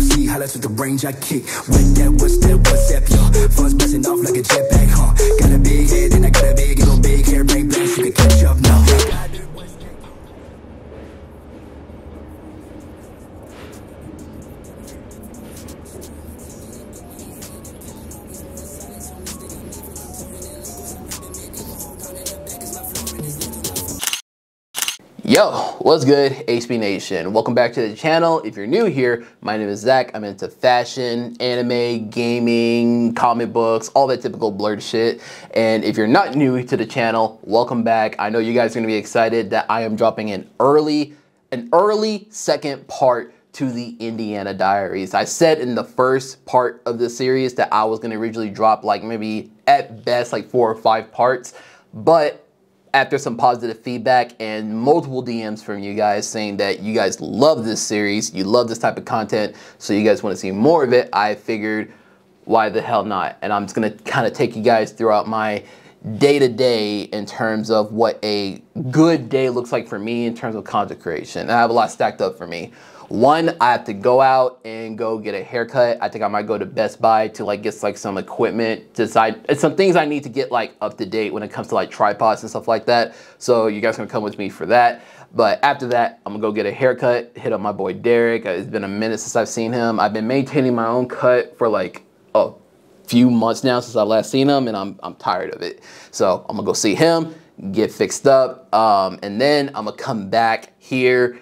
see highlights with the range I kick. With that, what's that, yo? Funds blasting off like a jetpack, huh? Got a big head and I got a big, big hair, bang, blast, you can catch up now. Yo, what's good, HB Nation? Welcome back to the channel. If you're new here, my name is Zach. I'm into fashion, anime, gaming, comic books, all that typical blurred shit. And if you're not new to the channel, welcome back. I know you guys are gonna be excited that I am dropping an early second part to the Indiana Diaries. I said in the first part of the series that I was gonna originally drop like maybe at best like 4 or 5 parts, but after some positive feedback and multiple DMs from you guys saying that you guys love this series, you love this type of content, so you guys want to see more of it, I figured, why the hell not? And I'm just gonna kind of take you guys throughout my day-to-day in terms of what a good day looks like for me in terms of content creation. And I have a lot stacked up for me. One, I have to go out and go get a haircut. I think I might go to Best Buy to like get like some equipment, decide it's some things I need to get like up to date when it comes to like tripods and stuff like that. So you guys can come with me for that. But after that, I'm gonna go get a haircut, hit up my boy Derek. It's been a minute since I've seen him. I've been maintaining my own cut for like a few months now since I last seen him, and I'm tired of it. So I'm gonna go see him, get fixed up, and then I'm gonna come back here,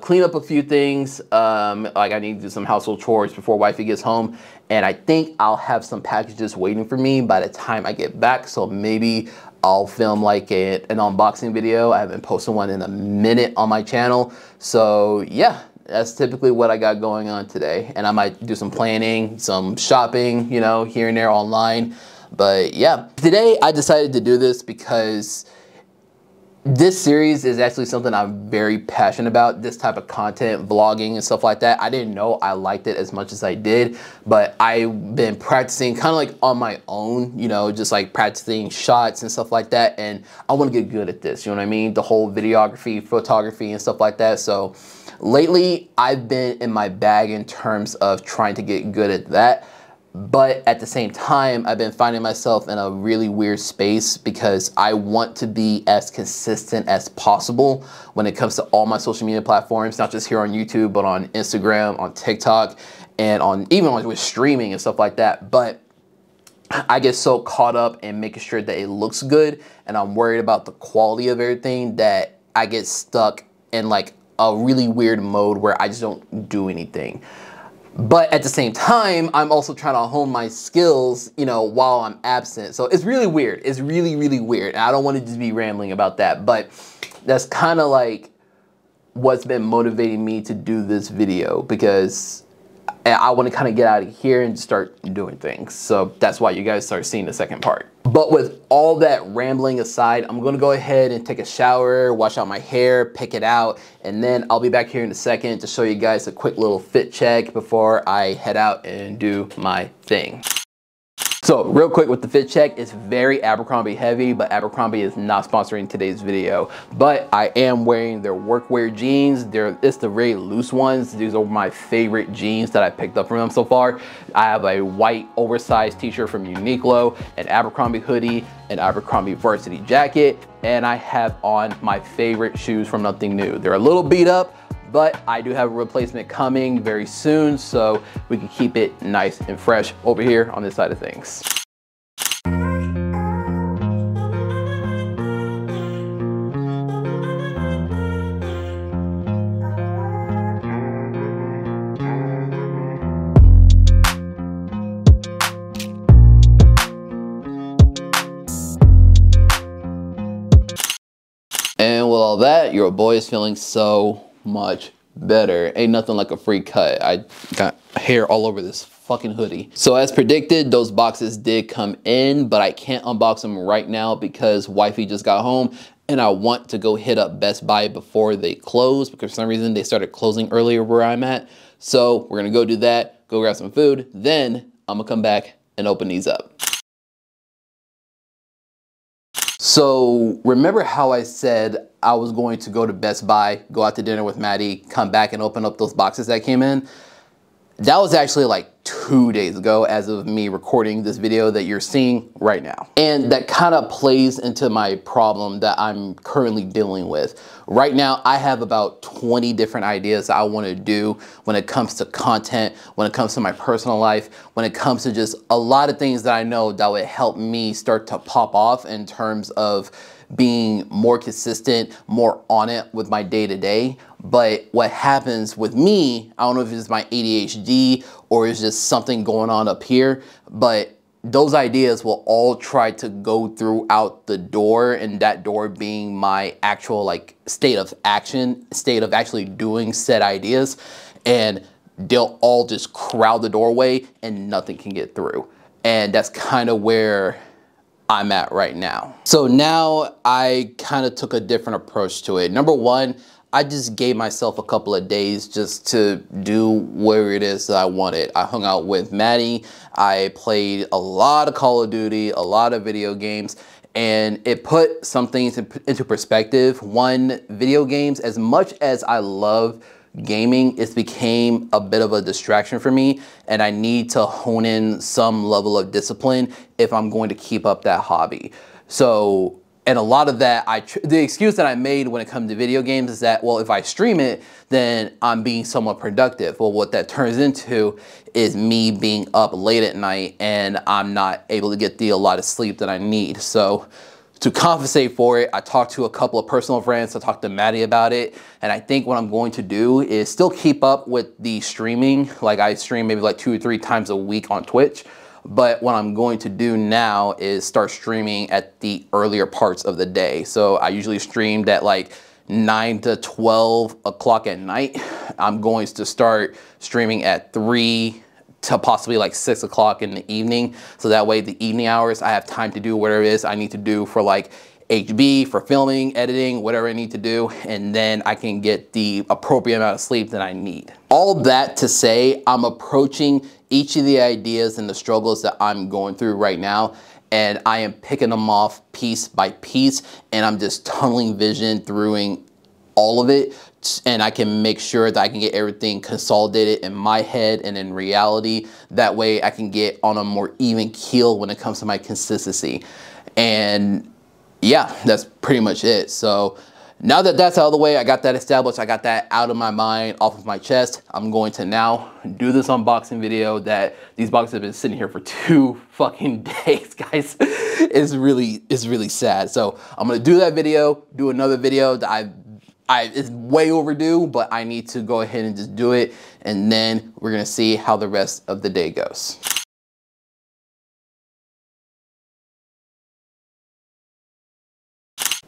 clean up a few things, like I need to do some household chores before wifey gets home, and I think I'll have some packages waiting for me by the time I get back, so maybe I'll film like an unboxing video. I haven't posted one in a minute on my channel, so yeah, that's typically what I got going on today, and I might do some planning, some shopping, you know, here and there online, but yeah. Today I decided to do this because this series is actually something I'm very passionate about, this type of content, vlogging and stuff like that. I didn't know I liked it as much as I did, but I've been practicing kind of like on my own, you know, just like practicing shots and stuff like that. And I want to get good at this, you know what I mean? The whole videography, photography and stuff like that. So lately I've been in my bag in terms of trying to get good at that. But at the same time, I've been finding myself in a really weird space because I want to be as consistent as possible when it comes to all my social media platforms, not just here on YouTube, but on Instagram, on TikTok, and on even with streaming and stuff like that. But I get so caught up in making sure that it looks good, and I'm worried about the quality of everything that I get stuck in like a really weird mode where I just don't do anything. But at the same time, I'm also trying to hone my skills, you know, while I'm absent. So it's really weird. It's really, really weird. And I don't want to just be rambling about that, but that's kind of like what's been motivating me to do this video, because I want to kind of get out of here and start doing things. So that's why you guys start seeing the second part. But with all that rambling aside, I'm going to go ahead and take a shower, wash out my hair, pick it out, and then I'll be back here in a second to show you guys a quick little fit check before I head out and do my thing. So real quick with the fit check, it's very Abercrombie heavy, but Abercrombie is not sponsoring today's video. But I am wearing their workwear jeans. It's the very loose ones. These are my favorite jeans that I picked up from them so far. I have a white oversized t-shirt from Uniqlo, an Abercrombie hoodie, an Abercrombie varsity jacket, and I have on my favorite shoes from Nothing New. They're a little beat up, but I do have a replacement coming very soon, so we can keep it nice and fresh over here on this side of things. And with all that, your boy is feeling so much better. Ain't nothing like a free cut. I got hair all over this fucking hoodie. So as predicted, those boxes did come in, but I can't unbox them right now because wifey just got home and I want to go hit up Best Buy before they close, because for some reason they started closing earlier where I'm at. So we're gonna go do that, go grab some food, then I'm gonna come back and open these up. So remember how I said I was going to go to Best Buy, go out to dinner with Maddie, come back and open up those boxes that came in? That was actually like 2 days ago as of me recording this video that you're seeing right now. And that kind of plays into my problem that I'm currently dealing with. Right now, I have about 20 different ideas that I want to do when it comes to content, when it comes to my personal life, when it comes to just a lot of things that I know that would help me start to pop off in terms of being more consistent, more on it with my day-to-day. But what happens with me, I don't know if it's my ADHD or it's just something going on up here, but those ideas will all try to go throughout the door, and that door being my actual like state of action, state of actually doing said ideas, and they'll all just crowd the doorway and nothing can get through. And that's kind of where I'm at right now. So now I kind of took a different approach to it. Number one, I just gave myself a couple of days just to do whatever it is that I wanted. I hung out with Maddie. I played a lot of Call of Duty, a lot of video games, and it put some things into perspective. One, video games, as much as I love gaming, it became a bit of a distraction for me, and I need to hone in some level of discipline if I'm going to keep up that hobby. So, and a lot of that, the excuse that I made when it comes to video games is that, well, if I stream it, then I'm being somewhat productive. Well, what that turns into is me being up late at night and I'm not able to get a lot of sleep that I need. So to compensate for it, I talked to a couple of personal friends. I talked to Maddie about it. And I think what I'm going to do is still keep up with the streaming. Like I stream maybe like 2 or 3 times a week on Twitch. But what I'm going to do now is start streaming at the earlier parts of the day. So I usually streamed at like 9 to 12 o'clock at night. I'm going to start streaming at 3 to possibly like 6 o'clock in the evening. So that way the evening hours, I have time to do whatever it is I need to do for like HB, for filming, editing, whatever I need to do. And then I can get the appropriate amount of sleep that I need. All that to say, I'm approaching each of the ideas and the struggles that I'm going through right now, and I am picking them off piece by piece, and I'm just tunneling vision through all of it, and I can make sure that I can get everything consolidated in my head and in reality. That way I can get on a more even keel when it comes to my consistency. And yeah, that's pretty much it. So now that that's out of the way, I got that established, I got that out of my mind, off of my chest, I'm going to now do this unboxing video that these boxes have been sitting here for 2 fucking days, guys. It's really sad. So I'm gonna do that video, do another video that it's way overdue, but I need to go ahead and just do it. And then we're gonna see how the rest of the day goes.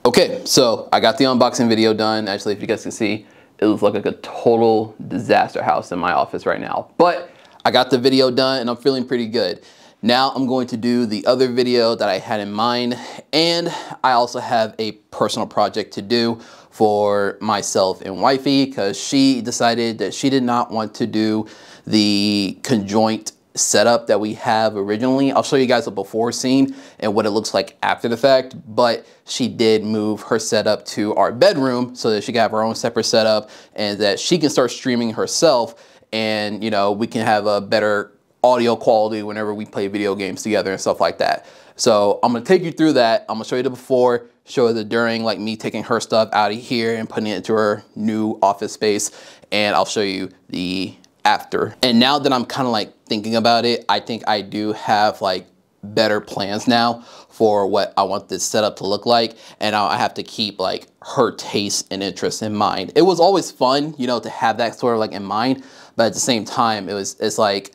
Okay, so I got the unboxing video done. Actually, if you guys can see, it looks like a total disaster house in my office right now. But I got the video done and I'm feeling pretty good. Now I'm going to do the other video that I had in mind, and I also have a personal project to do for myself and wifey, because she decided that she did not want to do the conjoint setup that we have originally. I'll show you guys a before scene and what it looks like after the fact, but she did move her setup to our bedroom so that she can have her own separate setup and that she can start streaming herself, and you know, we can have a better audio quality whenever we play video games together and stuff like that. So I'm gonna take you through that. I'm gonna show you the before, show you the during, like me taking her stuff out of here and putting it into her new office space, and I'll show you the after. And now that I'm kind of like thinking about it, I think I do have like better plans now for what I want this setup to look like, and I have to keep like her taste and interest in mind. It was always fun, you know, to have that sort of like in mind, but at the same time, it's like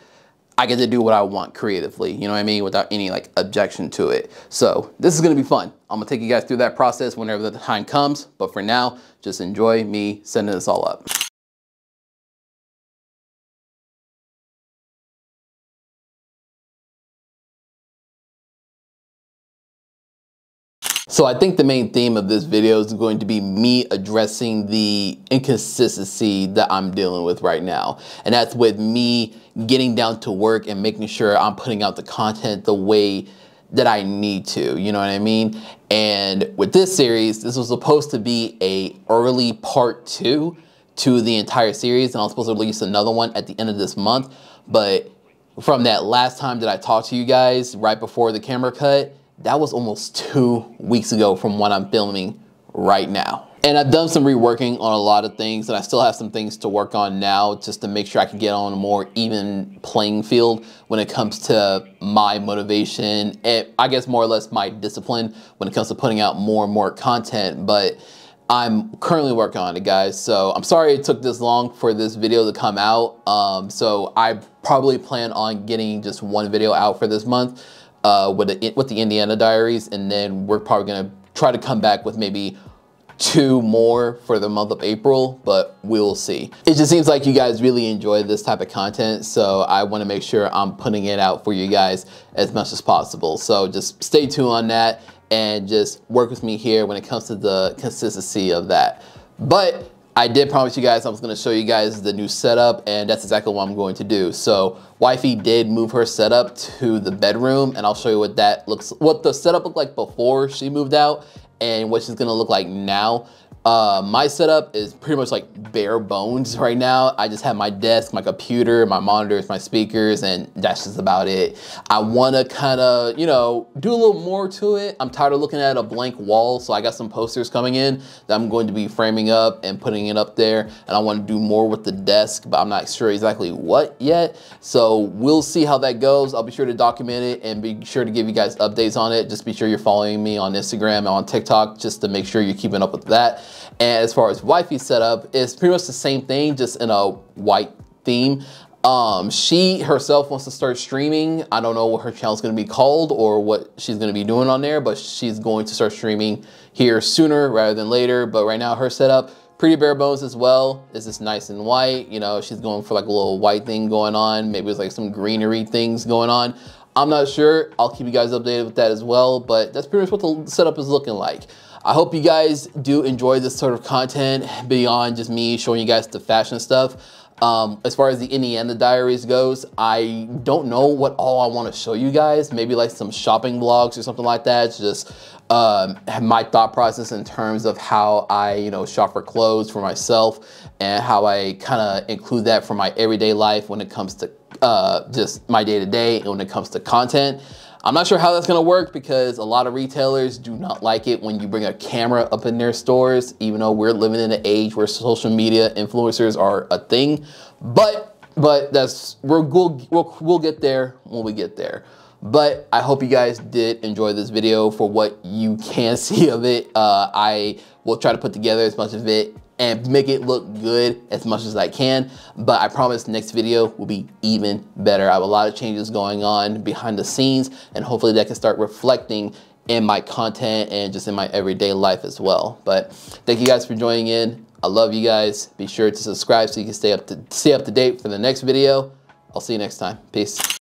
I get to do what I want creatively, you know what I mean, without any like objection to it. So this is gonna be fun. I'm gonna take you guys through that process whenever the time comes, but for now, just enjoy me setting this all up. So I think the main theme of this video is going to be me addressing the inconsistency that I'm dealing with right now. And that's with me getting down to work and making sure I'm putting out the content the way that I need to, you know what I mean? And with this series, this was supposed to be a early part 2 to the entire series, and I'm supposed to release another one at the end of this month. But from that last time that I talked to you guys right before the camera cut, that was almost 2 weeks ago from when I'm filming right now. And I've done some reworking on a lot of things, and I still have some things to work on now just to make sure I can get on a more even playing field when it comes to my motivation and I guess more or less my discipline when it comes to putting out more and more content. But I'm currently working on it, guys. So I'm sorry it took this long for this video to come out. So I probably plan on getting just one video out for this month with the Indiana Diaries, and then we're probably gonna try to come back with maybe 2 more for the month of April, but we'll see. It just seems like you guys really enjoy this type of content, so I want to make sure I'm putting it out for you guys as much as possible. So just stay tuned on that and just work with me here when it comes to the consistency of that. But I did promise you guys I was going to show you guys the new setup, and that's exactly what I'm going to do. So wifey did move her setup to the bedroom, and I'll show you what the setup looked like before she moved out and what she's gonna look like now. My setup is pretty much like bare bones right now. I just have my desk, my computer, my monitors, my speakers, and that's just about it. I wanna kinda, you know, do a little more to it. I'm tired of looking at a blank wall, so I got some posters coming in that I'm going to be framing up and putting it up there, and I wanna do more with the desk, but I'm not sure exactly what yet. So we'll see how that goes. I'll be sure to document it and be sure to give you guys updates on it. Just be sure you're following me on Instagram and on TikTok just to make sure you're keeping up with that. And as far as wifey's setup, it's pretty much the same thing, just in a white theme. She herself wants to start streaming. I don't know what her channel's gonna be called or what she's gonna be doing on there, but she's going to start streaming here sooner rather than later. But right now her setup, pretty bare bones as well. It's just nice and white. You know, she's going for like a little white thing going on. Maybe it's like some greenery things going on. I'm not sure. I'll keep you guys updated with that as well, but that's pretty much what the setup is looking like. I hope you guys do enjoy this sort of content beyond just me showing you guys the fashion stuff. As far as the Indiana Diaries goes, I don't know what all I want to show you guys. Maybe like some shopping vlogs or something like that. It's just my thought process in terms of how I, you know, shop for clothes for myself and how I kind of include that for my everyday life when it comes to just my day-to-day and when it comes to content. I'm not sure how that's gonna work because a lot of retailers do not like it when you bring a camera up in their stores, even though we're living in an age where social media influencers are a thing. But that's we'll get there when we get there. But I hope you guys did enjoy this video for what you can see of it. I will try to put together as much of it and make it look good as much as I can. But I promise next video will be even better. I have a lot of changes going on behind the scenes, and hopefully that can start reflecting in my content and just in my everyday life as well. But thank you guys for joining in. I love you guys. Be sure to subscribe so you can stay up to date for the next video. I'll see you next time. Peace.